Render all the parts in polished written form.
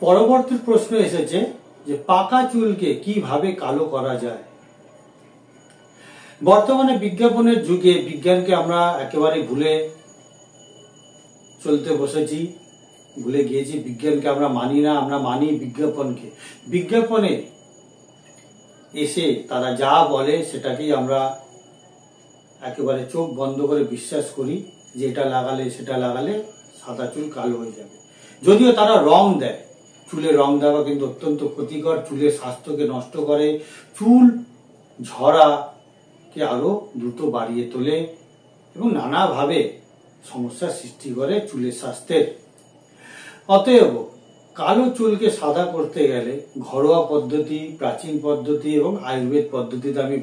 পরবর্তী প্রশ্ন এসেছে যে পাকা চুলকে কিভাবে কালো করা যায়। বর্তমানে বিজ্ঞাপনের যুগে বিজ্ঞানকে আমরা একেবারে ভুলে চলতে বসেছি, ভুলে গিয়েছি। বিজ্ঞানকে আমরা মানি না, আমরা মানি বিজ্ঞাপনকে। বিজ্ঞাপনে এসে তারা যা বলে সেটাকেই আমরা একেবারে চোখ বন্ধ করে বিশ্বাস করি যে এটা লাগালে সেটা লাগালে সাদা চুল কালো হয়ে যাবে। যদিও তারা রং দেয়, চুলে রং দেওয়া কিন্তু অত্যন্ত ক্ষতিকর, চুলের স্বাস্থ্যকে নষ্ট করে, চুল ঝরাকে আরো দ্রুত বাড়িয়ে তোলে এবং নানাভাবে সমস্যার সৃষ্টি করে চুলের স্বাস্থ্যের। অতএব কালো চুলকে সাদা করতে গেলে ঘরোয়া পদ্ধতি, প্রাচীন পদ্ধতি এবং আয়ুর্বেদ পদ্ধতিতে আমি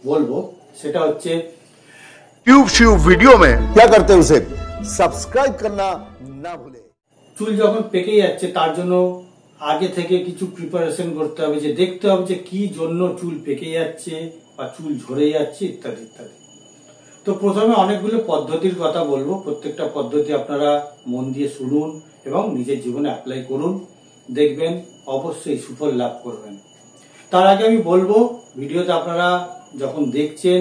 বলবো সেটা হচ্ছে ट्यूब वीडियो में क्या करते हैं उसे सब्सक्राइब करना ना भूले। চুল যখন পেকে যাচ্ছে তার জন্য আগে থেকে কিছু প্রিপারেশন করতে হবে, যে দেখতে হবে যে কি জন্য চুল পেকে যাচ্ছে বা চুল ঝরে যাচ্ছে ইত্যাদি ইত্যাদি। তো প্রথমে অনেকগুলো পদ্ধতির কথা বলবো, প্রত্যেকটা পদ্ধতি আপনারা মন দিয়ে শুনুন এবং নিজের জীবনে অ্যাপ্লাই করুন, দেখবেন অবশ্যই সুফল লাভ করবেন। তার আগে আমি বলবো ভিডিওতে আপনারা যখন দেখছেন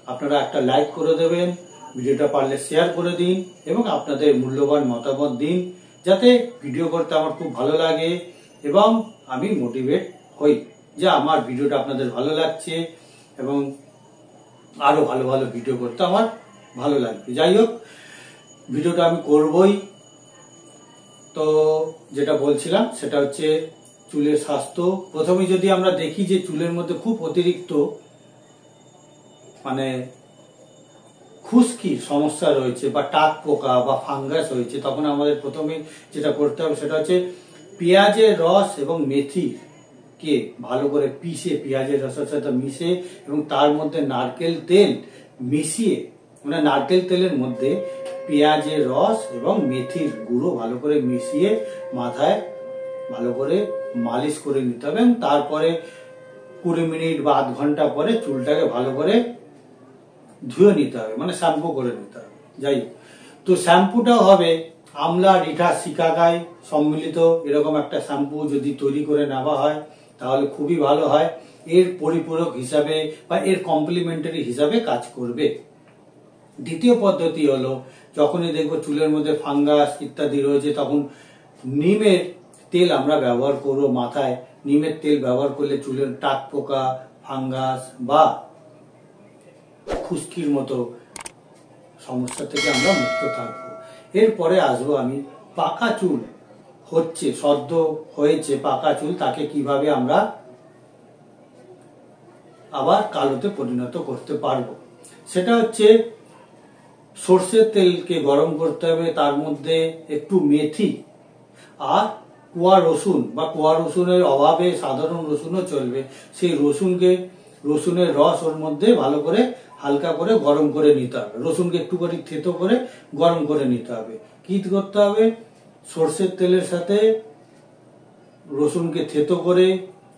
আপনারা একটা লাইক করে দেবেন, ভিডিওটা পারলে শেয়ার করে দিন এবং আপনাদের মূল্যবান মতামত দিন, যাতে ভিডিও করতে আমার খুব ভালো লাগে এবং আমি মোটিভেট হই যে আমার ভিডিওটা আপনাদের ভালো লাগছে এবং আরো ভালো ভালো ভিডিও করতে আমার ভালো লাগবে। যাই হোক, ভিডিওটা আমি করবই। তো যেটা বলছিলাম সেটা হচ্ছে চুলের স্বাস্থ্য। প্রথমে যদি আমরা দেখি যে চুলের মধ্যে খুব অতিরিক্ত মানে খুশকি সমস্যা রয়েছে বা টাক পোকা বা ফাঙ্গাস হয়েছে, তখন আমাদের প্রথমে যেটা করতে হবে সেটা হচ্ছে পেঁয়াজের রস এবং মেথি কে ভালো করে পিষে, পেঁয়াজের রসের সাথে মিশে এবং তার মধ্যে নারকেল তেল মিশিয়ে, মানে নারকেল তেলের মধ্যে পেঁয়াজের রস এবং মেথির গুঁড়ো ভালো করে মিশিয়ে মাথায় ভালো করে মালিশ করে নিতে হবে। তারপরে 20 মিনিট বা আধ ঘন্টা পরে চুলটাকে ভালো করে ধুয়ে নিতে হবে, মানে শ্যাম্পু করে নিতে হবে। যাই হোক, তো শ্যাম্পুটাও হবে আমলা, রিঠা, শিকাকাই সম্মিলিত এরকম একটা শ্যাম্পু যদি তৈরি করে নেওয়া হয় তাহলে খুবই ভালো হয়। এর পরিপূরক হিসাবে বা এর কমপ্লিমেন্টারি হিসাবে কাজ করবে। দ্বিতীয় পদ্ধতি হলো যখনই দেখবো চুলের মধ্যে ফাঙ্গাস ইত্যাদি রয়েছে তখন নিমের তেল আমরা ব্যবহার করবো মাথায়। নিমের তেল ব্যবহার করলে চুলের টাক পোকা, ফাঙ্গাস বা খুশকির মতো সমস্যা থেকে আমরা মুক্ত থাকবো। এরপরে আসবো আমি পাকা চুল হচ্ছে, সদ্য হয়েছে পাকা চুল, তাকে কিভাবে আমরা আবার কালোতে পরিণত করতে পারবো। সেটা হচ্ছে সর্ষের তেলকে গরম করতে হবে, তার মধ্যে একটু মেথি আর কোয়া রসুন বা কোয়া রসুনের অভাবে সাধারণ রসুনও চলবে, সেই রসুনের রস ওর মধ্যে ভালো করে হালকা করে গরম করে নিতে হবে। রসুনকে একটু করে থেতো করে গরম করে নিতে হবে। কি করতে হবে, সর্ষের তেলের সাথে রসুনকে থেতো করে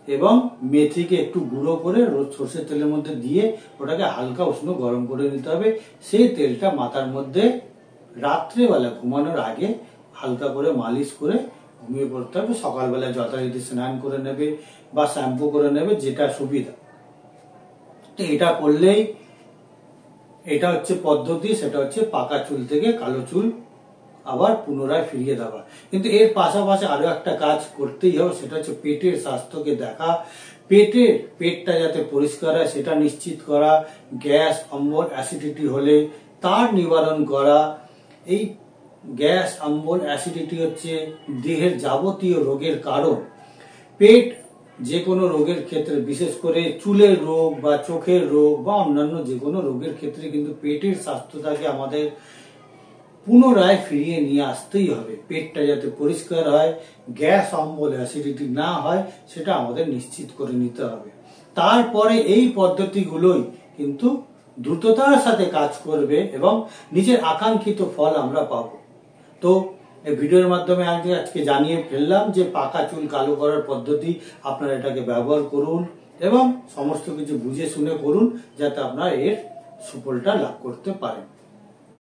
এবং মেথিকে একটু গুঁড়ো করে সর্ষের তেলের মধ্যে দিয়ে ওটাকে হালকা উষ্ণ গরম করে নিতে হবে। সেই তেলটা মাথার মধ্যে রাত্রেবেলা ঘুমানোর আগে হালকা করে মালিশ করে ঘুমিয়ে পড়তে হবে। সকালবেলা যথারীতি স্নান করে নেবে বা শ্যাম্পু করে নেবে, যেটা সুবিধা। তো এটা করলেই, এটা হচ্ছে পদ্ধতি, সেটা হচ্ছে পাকা চুল থেকে কালো চুল আবার পুনরায় ফিরিয়ে দেওয়া। কিন্তু এর পাশাপাশি আরো একটা কাজ করতেই হবে, সেটা হচ্ছে পেটের স্বাস্থ্যকে দেখা। পেটটা যাতে পরিষ্কার হয় সেটা নিশ্চিত করা। গ্যাস, অম্বল, অ্যাসিডিটি হলে তার নিবারণ করা। এই গ্যাস, অম্বল, অ্যাসিডিটি হচ্ছে দেহের যাবতীয় রোগের কারণ। পেট যে কোনো রোগের ক্ষেত্রে, বিশেষ করে চুলের রোগ বা চোখের রোগ বা অন্যান্য যে কোনো রোগের ক্ষেত্রে কিন্তু পেটের স্বাস্থ্যটাকে আমাদের পুনরায় ফিরিয়ে নিয়ে আসতেই হবে। পেটটা যাতে পরিষ্কার হয়, গ্যাস, অম্বল, অ্যাসিডিটি না হয় সেটা আমাদের নিশ্চিত করে নিতে হবে। তারপরে এই পদ্ধতিগুলোই কিন্তু দ্রুততার সাথে কাজ করবে এবং নিজের আকাঙ্ক্ষিত ফল আমরা পাবো। তো এই ভিডিওর মাধ্যমে আজকে জানিয়ে ফেললাম যে পাকা চুল কালো করার পদ্ধতি, আপনারা এটাকে ব্যবহার করুন এবং সমস্ত কিছু বুঝে শুনে করুন যাতে আপনারা এর সুফলটা লাভ করতে পারেন।